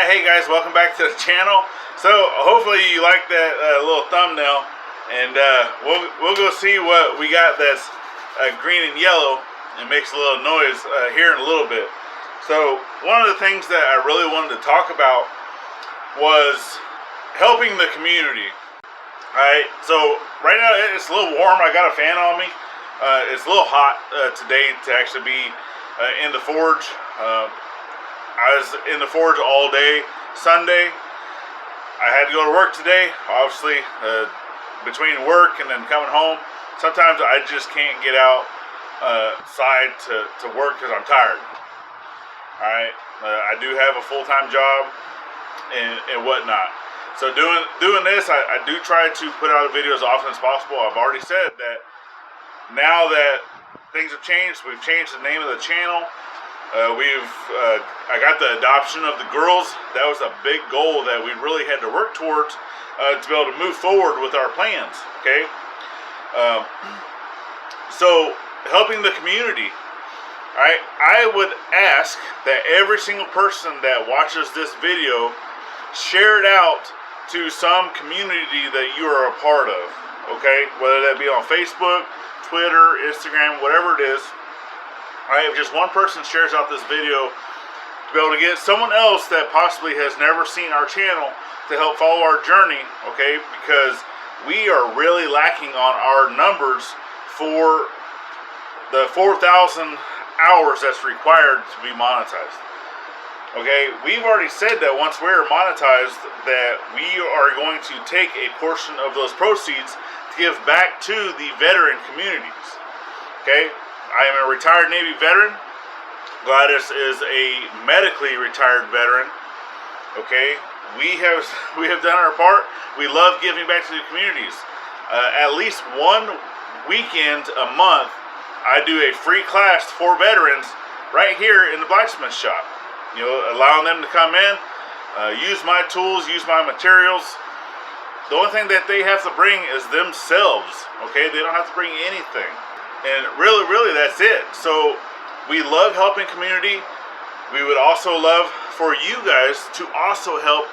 Alright, hey guys, welcome back to the channel. So hopefully you like that little thumbnail, and we'll go see what we got that's green and yellow and makes a little noise here in a little bit. So one of the things that I really wanted to talk about was helping the community. Alright, so right now it's a little warm. I got a fan on me. It's a little hot today to actually be in the forge. I was in the forge all day Sunday. I had to go to work today, obviously, between work and then coming home. Sometimes I just can't get outside to work because I'm tired. Alright, I do have a full-time job and whatnot. So doing this, I do try to put out a video as often as possible. I've already said that now that things have changed, we've changed the name of the channel. I got the adoption of the girls. That was a big goal that we really had to work towards to be able to move forward with our plans. Okay, so helping the community. All right, I would ask that every single person that watches this video share it out to some community that you are a part of. Okay, whether that be on Facebook, Twitter, Instagram, whatever it is. Alright, if just one person shares out this video to be able to get someone else that possibly has never seen our channel to help follow our journey, okay, because we are really lacking on our numbers for the 4,000 hours that's required to be monetized. Okay, we've already said that once we're monetized that we are going to take a portion of those proceeds to give back to the veteran communities. Okay, I am a retired Navy veteran. Gladys is a medically retired veteran. Okay, we have done our part. We love giving back to the communities. At least one weekend a month, I do a free class for veterans right here in the blacksmith shop. You know, allowing them to come in, use my tools, use my materials. The only thing that they have to bring is themselves. Okay, they don't have to bring anything. And really, that's it. So we love helping community. We would also love for you guys to also help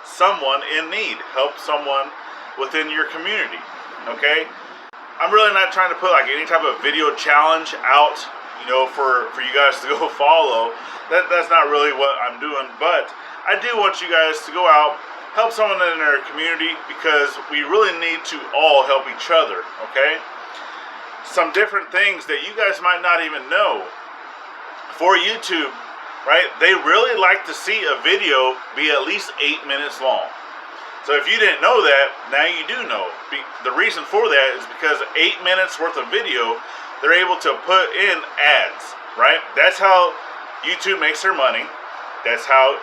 someone in need. Help someone within your community. Okay? I'm really not trying to put like any type of video challenge out, you know, for you guys to go follow. That's not really what I'm doing. But I do want you guys to go out, help someone in their community, because we really need to all help each other. Okay? Some different things that you guys might not even know. For YouTube, right, they really like to see a video be at least 8 minutes long. So if you didn't know that, now you do know. The reason for that is because 8 minutes worth of video, they're able to put in ads, right? That's how YouTube makes their money. That's how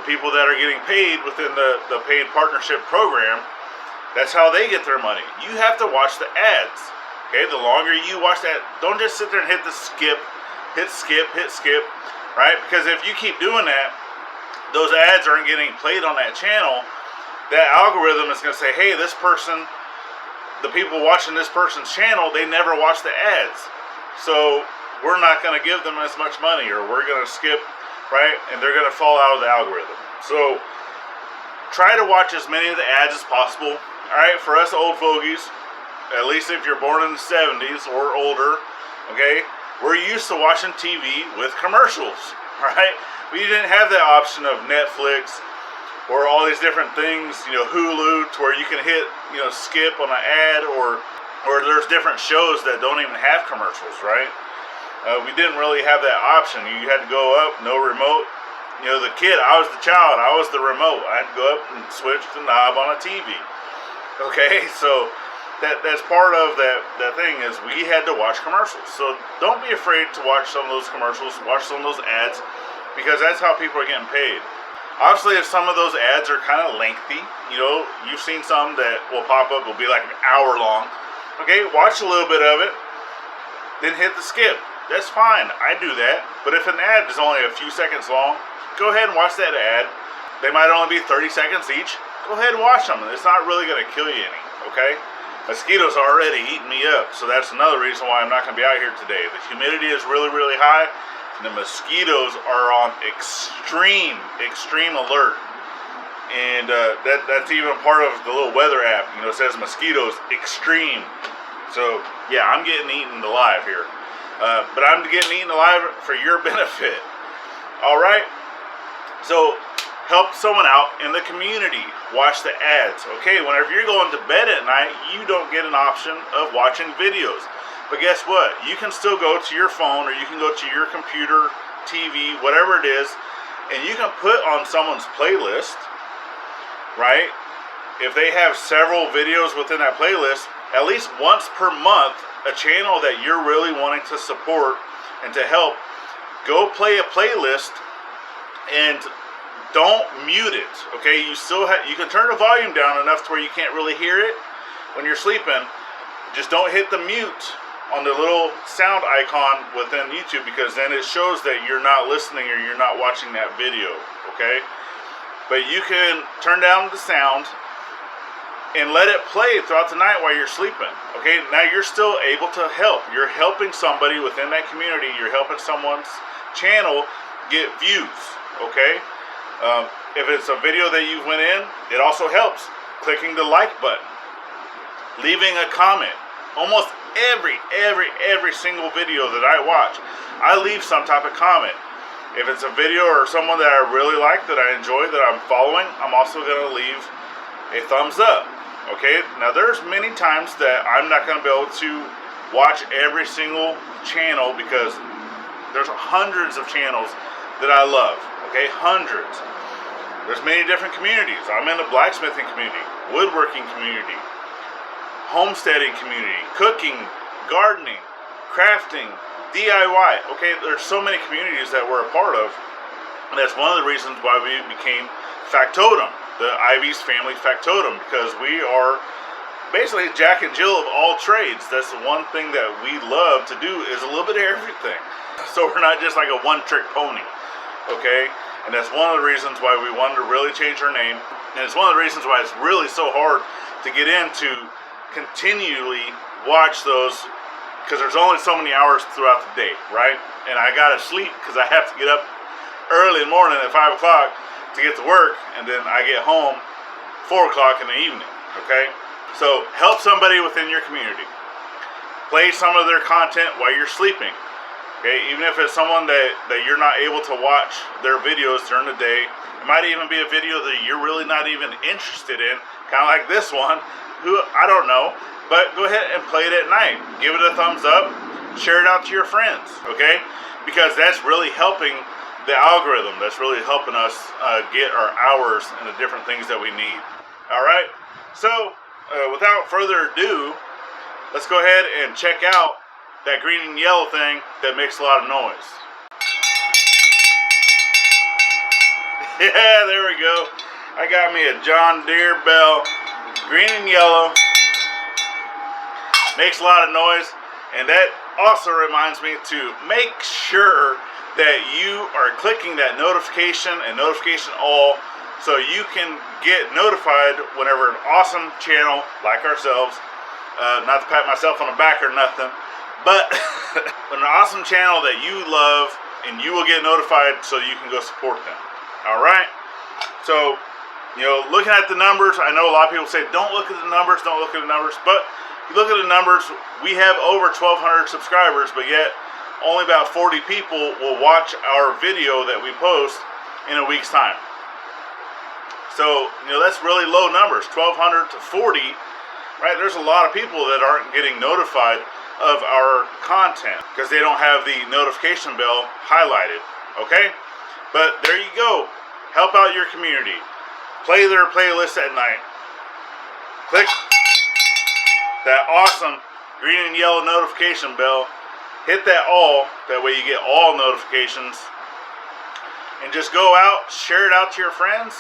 the people that are getting paid within the paid partnership program, that's how they get their money. You have to watch the ads. Okay, the longer you watch that, don't just sit there and hit skip, right? Because if you keep doing that, those ads aren't getting played on that channel. That algorithm is going to say, hey, this person, the people watching this person's channel, they never watch the ads. So we're not going to give them as much money, or we're going to skip, right? And they're going to fall out of the algorithm. So try to watch as many of the ads as possible. All right, for us old fogies, at least if you're born in the 70s or older, okay, we're used to watching TV with commercials, right? We didn't have that option of Netflix or all these different things, you know, Hulu, to where you can hit, you know, skip on an ad, or there's different shows that don't even have commercials, right? We didn't really have that option. You had to go up, no remote. You know, the kid, I was the child, I was the remote. I had to go up and switch the knob on a TV. Okay, so that's part of that thing is we had to watch commercials. So don't be afraid to watch some of those commercials, watch some of those ads, because that's how people are getting paid. Obviously, if some of those ads are kind of lengthy, you know, you've seen some that will pop up, will be like an hour long. Okay, watch a little bit of it, then hit the skip. That's fine, I do that. But if an ad is only a few seconds long, go ahead and watch that ad. They might only be 30 seconds each. Go ahead and watch them. It's not really going to kill you any, okay? Mosquitoes are already eating me up, so that's another reason why I'm not going to be out here today. The humidity is really, really high. the mosquitoes are on extreme alert. And that's even part of the little weather app. You know, it says mosquitoes extreme. So yeah, I'm getting eaten alive here. But I'm getting eaten alive for your benefit. All right. So help someone out in the community. Watch the ads. Okay, whenever you're going to bed at night, you don't get an option of watching videos. But guess what? You can still go to your phone, or you can go to your computer, TV, whatever it is, and you can put on someone's playlist, right? If they have several videos within that playlist, at least once per month, a channel that you're really wanting to support and to help, go play a playlist and don't mute it. Okay, you still you can turn the volume down enough to where you can't really hear it when you're sleeping. Just don't hit the mute on the little sound icon within YouTube, because then it shows that you're not listening or you're not watching that video. Okay, but you can turn down the sound and let it play throughout the night while you're sleeping. Okay, now you're still able to help. You're helping somebody within that community. You're helping someone's channel get views. Okay, if it's a video that you went in, it also helps clicking the like button, leaving a comment. Almost every single video that I watch, I leave some type of comment. If it's a video or someone that I really like, that I enjoy, that I'm following, I'm also going to leave a thumbs up. Okay, now there's many times that I'm not going to be able to watch every single channel, because there's hundreds of channels that I love. Okay, hundreds. There's many different communities. I'm in the blacksmithing community, woodworking community, homesteading community, cooking, gardening, crafting, DIY. Okay, there's so many communities that we're a part of, and that's one of the reasons why we became Factotum, the Ivy's Family Factotum, because we are basically Jack and Jill of all trades. That's the one thing that we love to do, is a little bit of everything. So we're not just like a one-trick pony, okay? And that's one of the reasons why we wanted to really change our name, and it's one of the reasons why it's really so hard to get into continually watch those, because there's only so many hours throughout the day, right? And I gotta sleep because I have to get up early in the morning at 5 o'clock to get to work, and then I get home 4 o'clock in the evening. Okay, so help somebody within your community. Play some of their content while you're sleeping. Okay, even if it's someone that you're not able to watch their videos during the day. It might even be a video that you're really not even interested in, kind of like this one, who I don't know, but go ahead and play it at night. Give it a thumbs up, share it out to your friends, okay? Because that's really helping the algorithm. That's really helping us get our hours and the different things that we need. All right, so without further ado, let's go ahead and check out that green and yellow thing that makes a lot of noise. Yeah, there we go. I got me a John Deere bell, green and yellow. Makes a lot of noise, and that also reminds me to make sure that you are clicking that notification and notification all, so you can get notified whenever an awesome channel like ourselves, not to pat myself on the back or nothing, but an awesome channel that you love, and you will get notified so you can go support them. All right, so you know, looking at the numbers, I know a lot of people say don't look at the numbers, don't look at the numbers, but you look at the numbers, we have over 1,200 subscribers, but yet only about 40 people will watch our video that we post in a week's time. So, you know, that's really low numbers, 1,200 to 40, right? There's a lot of people that aren't getting notified of our content because they don't have the notification bell highlighted, okay? But there you go. Help out your community. Play their playlist at night. Click that awesome green and yellow notification bell. Hit that all, that way you get all notifications. And just go out, share it out to your friends,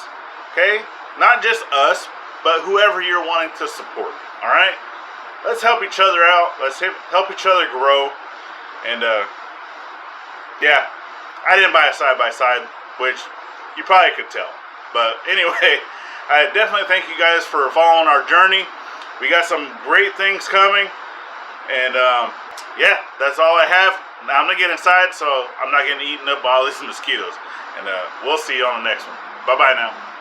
okay? Not just us, but whoever you're wanting to support, all right? Let's help each other out. Let's help each other grow. And, yeah, I didn't buy a side-by-side, which you probably could tell. But anyway, I definitely thank you guys for following our journey. We got some great things coming. And, yeah, that's all I have. Now I'm gonna get inside, so I'm not getting eaten up by all these mosquitoes. And we'll see you on the next one. Bye bye now.